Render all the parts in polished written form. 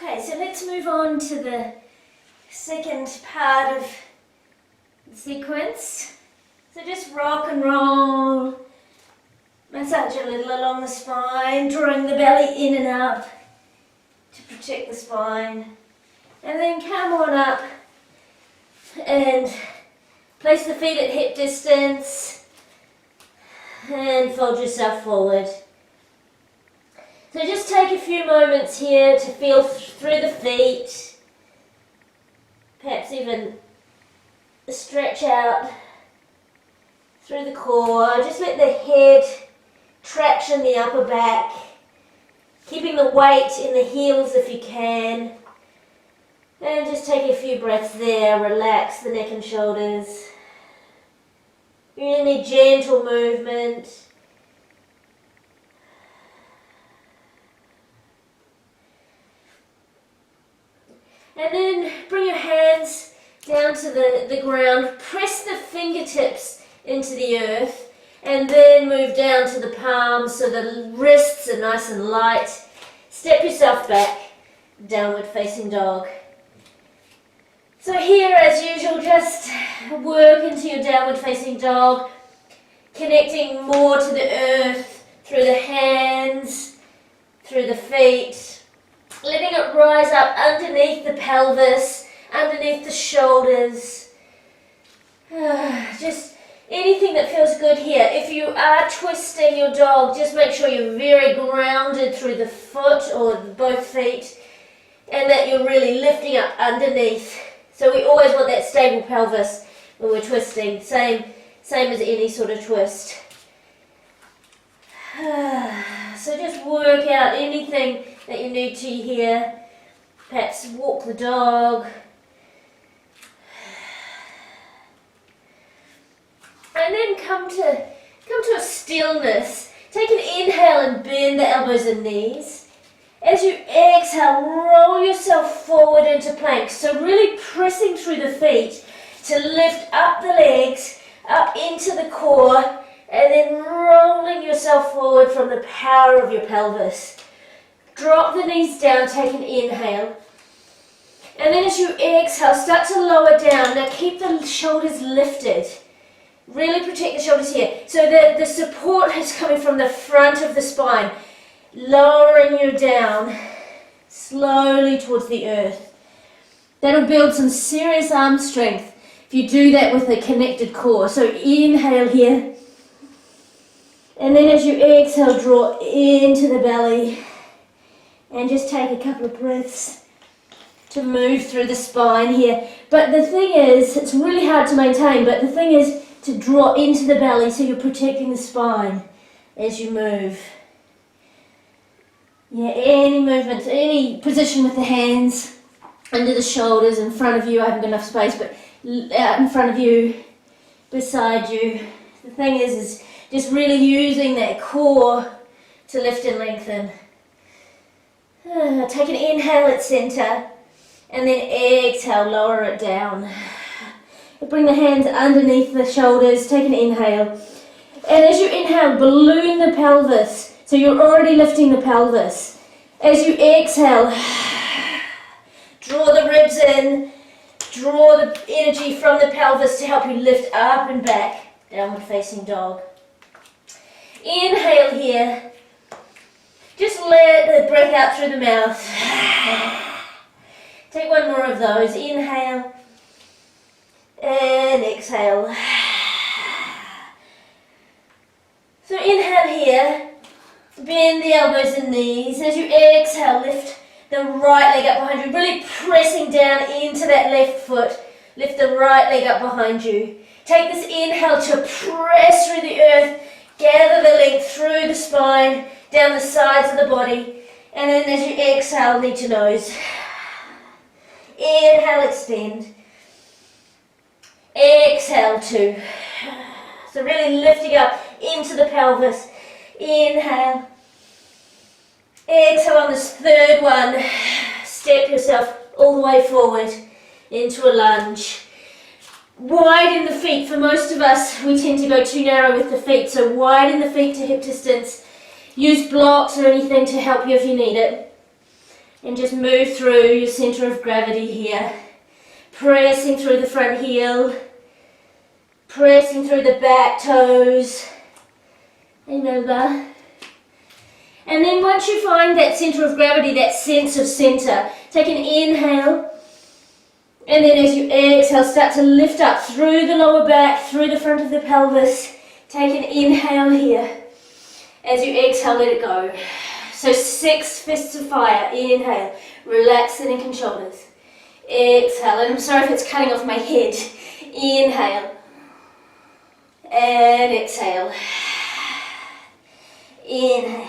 Okay, so let's move on to the second part of the sequence. So just rock and roll, massage a little along the spine, drawing the belly in and up to protect the spine. And then come on up and place the feet at hip distance and fold yourself forward. So just take a few moments here to feel through the feet, perhaps even stretch out through the core. Just let the head traction the upper back, keeping the weight in the heels if you can. And just take a few breaths there, relax the neck and shoulders. Really gentle movement. And then bring your hands down to the ground, press the fingertips into the earth, and then move down to the palms so the wrists are nice and light. Step yourself back, downward facing dog. So here, as usual, just work into your downward facing dog, connecting more to the earth through the hands, through the feet, letting it rise up underneath the pelvis, underneath the shoulders. Just anything that feels good here. If you are twisting your dog, just make sure you're very grounded through the foot or both feet, and that you're really lifting up underneath. So we always want that stable pelvis when we're twisting, same as any sort of twist. So just work out anything that you need to here. Perhaps walk the dog. And then come to a stillness. Take an inhale and bend the elbows and knees. As you exhale, roll yourself forward into plank. So really pressing through the feet to lift up the legs, up into the core, and then rolling yourself forward from the power of your pelvis. Drop the knees down, take an inhale. And then as you exhale, start to lower down. Now keep the shoulders lifted. Really protect the shoulders here. So the support is coming from the front of the spine. Lowering you down slowly towards the earth. That'll build some serious arm strength if you do that with a connected core. So inhale here. And then as you exhale, draw into the belly. And just take a couple of breaths to move through the spine here. But the thing is, it's really hard to maintain, but the thing is to draw into the belly so you're protecting the spine as you move. Yeah, any movements, any position with the hands under the shoulders, in front of you. I haven't got enough space, but out in front of you, beside you. The thing is just really using that core to lift and lengthen. Take an inhale at center, and then exhale, lower it down. Bring the hands underneath the shoulders, take an inhale. And as you inhale, balloon the pelvis. So you're already lifting the pelvis. As you exhale, draw the ribs in, draw the energy from the pelvis to help you lift up and back, downward facing dog. Inhale here. Just let the breath out through the mouth. Take one more of those. Inhale and exhale. So inhale here. Bend the elbows and knees. As you exhale, lift the right leg up behind you. Really pressing down into that left foot. Lift the right leg up behind you. Take this inhale to press through the earth. Gather the length through the spine, down the sides of the body. And then as you exhale, knee to nose. Inhale, extend. Exhale, two. So really lifting up into the pelvis. Inhale. Exhale on this third one. Step yourself all the way forward into a lunge. Widen the feet. For most of us, we tend to go too narrow with the feet, so widen the feet to hip distance. Use blocks or anything to help you if you need it. And just move through your center of gravity here. Pressing through the front heel. Pressing through the back toes. And over. And then once you find that center of gravity, that sense of center, take an inhale. And then as you exhale, start to lift up through the lower back, through the front of the pelvis. Take an inhale here. As you exhale, let it go. So 6 fists of fire. Inhale. Relax the neck and shoulders. Exhale. And I'm sorry if it's cutting off my head. Inhale. And exhale. Inhale.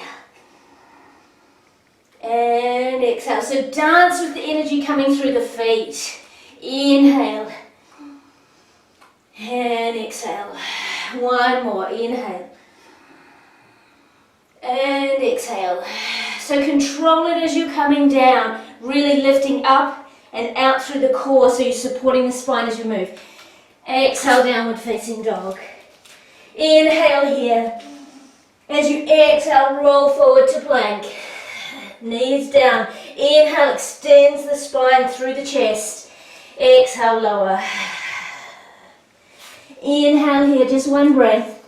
And exhale. So dance with the energy coming through the feet. Inhale. And exhale. One more. Inhale. And exhale. So control it as you're coming down. Really lifting up and out through the core so you're supporting the spine as you move. Exhale, downward facing dog. Inhale here. As you exhale, roll forward to plank. Knees down. Inhale, extends the spine through the chest. Exhale, lower. Inhale here, just one breath.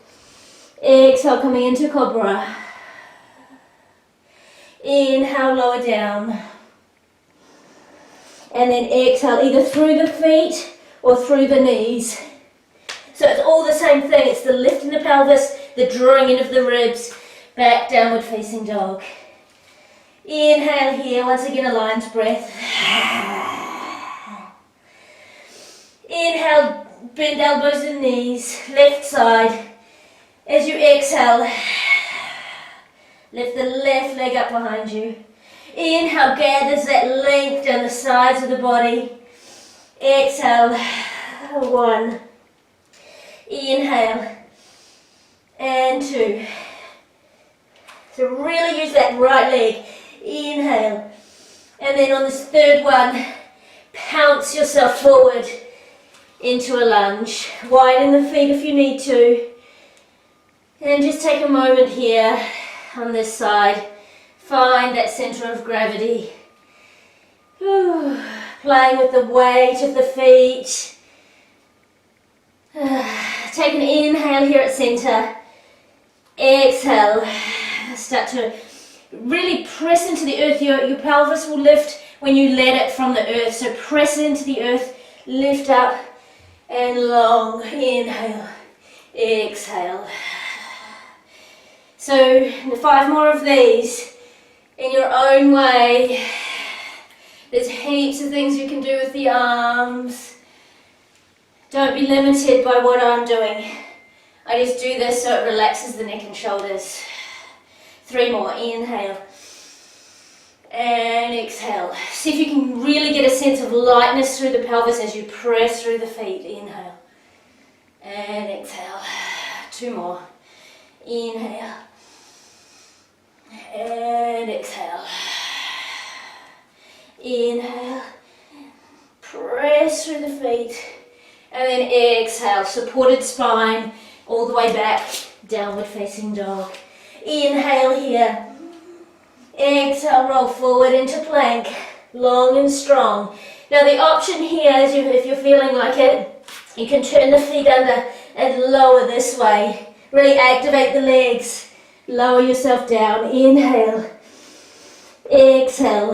Exhale, coming into cobra. Inhale, lower down. And then exhale, either through the feet or through the knees. So it's all the same thing. It's the lift in the pelvis, the drawing in of the ribs, back downward facing dog. Inhale here, once again a lion's breath. Inhale, bend elbows and knees, left side. As you exhale, lift the left leg up behind you. Inhale, gathers that length down the sides of the body. Exhale, 1. Inhale, and 2. So really use that right leg. Inhale, and then on this third one, pounce yourself forward into a lunge. Widen the feet if you need to. And just take a moment here on this side. Find that center of gravity. Playing with the weight of the feet. Take an inhale here at center. Exhale. Start to really press into the earth. Your pelvis will lift when you let it from the earth. So press into the earth. Lift up and long. Inhale. Exhale. So 5 more of these in your own way. There's heaps of things you can do with the arms. Don't be limited by what I'm doing. I just do this so it relaxes the neck and shoulders. 3 more. Inhale. And exhale. See if you can really get a sense of lightness through the pelvis as you press through the feet. Inhale. And exhale. 2 more. Inhale. And exhale. Inhale. Press through the feet. And then exhale. Supported spine all the way back. Downward facing dog. Inhale here. Exhale, roll forward into plank. Long and strong. Now the option here is if you're feeling like it, you can turn the feet under and lower this way. Really activate the legs. Lower yourself down. Inhale. Exhale.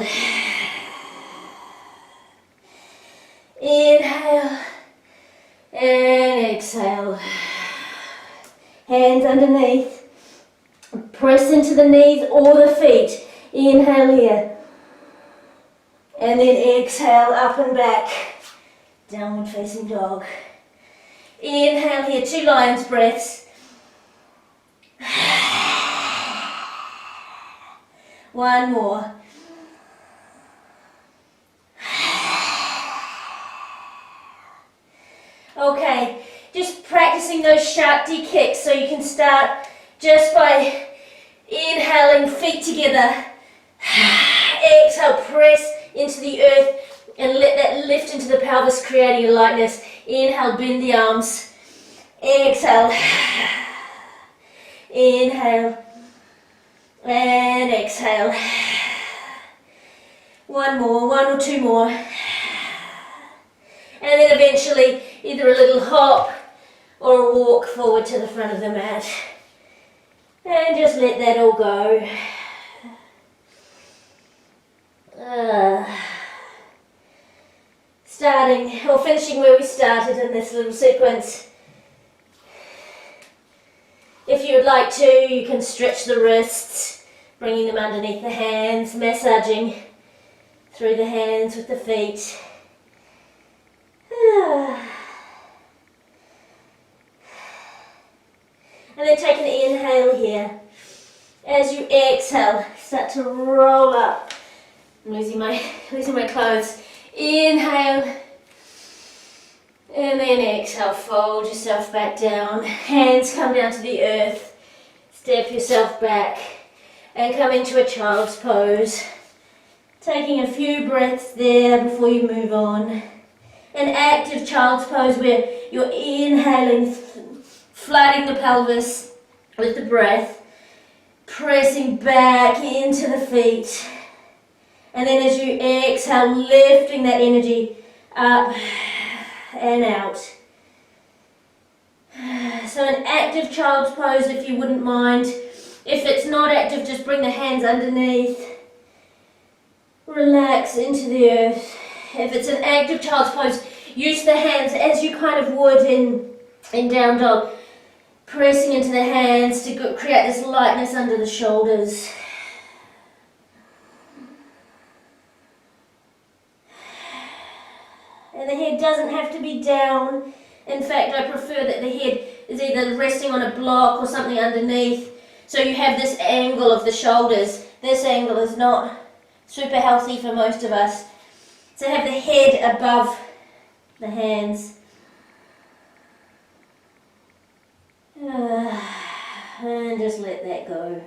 Inhale. And exhale. Hands underneath. Press into the knees or the feet. Inhale here. And then exhale up and back. Downward facing dog. Inhale here, 2 lion's breaths. 1 more. Okay, just practicing those sharp D kicks so you can start just by inhaling, feet together. Exhale, press into the earth and let that lift into the pelvis, creating a lightness. Inhale, bend the arms. Exhale. Inhale. And exhale. One more, one or two more. And then eventually either a little hop or a walk forward to the front of the mat. And just let that all go. Starting or finishing where we started in this little sequence. If you would like to, you can stretch the wrists, bringing them underneath the hands, massaging through the hands with the feet. And then take an inhale here. As you exhale, start to roll up. I'm losing my clothes. Inhale. And then exhale, fold yourself back down. Hands come down to the earth. Step yourself back and come into a child's pose. Taking a few breaths there before you move on. An active child's pose where you're inhaling, flooding the pelvis with the breath, pressing back into the feet. And then as you exhale, lifting that energy up and out. So an active child's pose, if you wouldn't mind. If it's not active, just bring the hands underneath. Relax into the earth. If it's an active child's pose, use the hands as you kind of would in down dog. Pressing into the hands to create this lightness under the shoulders. And the head doesn't have to be down. In fact, I prefer that the head is either resting on a block or something underneath. So you have this angle of the shoulders. This angle is not super healthy for most of us. So have the head above the hands. And just let that go.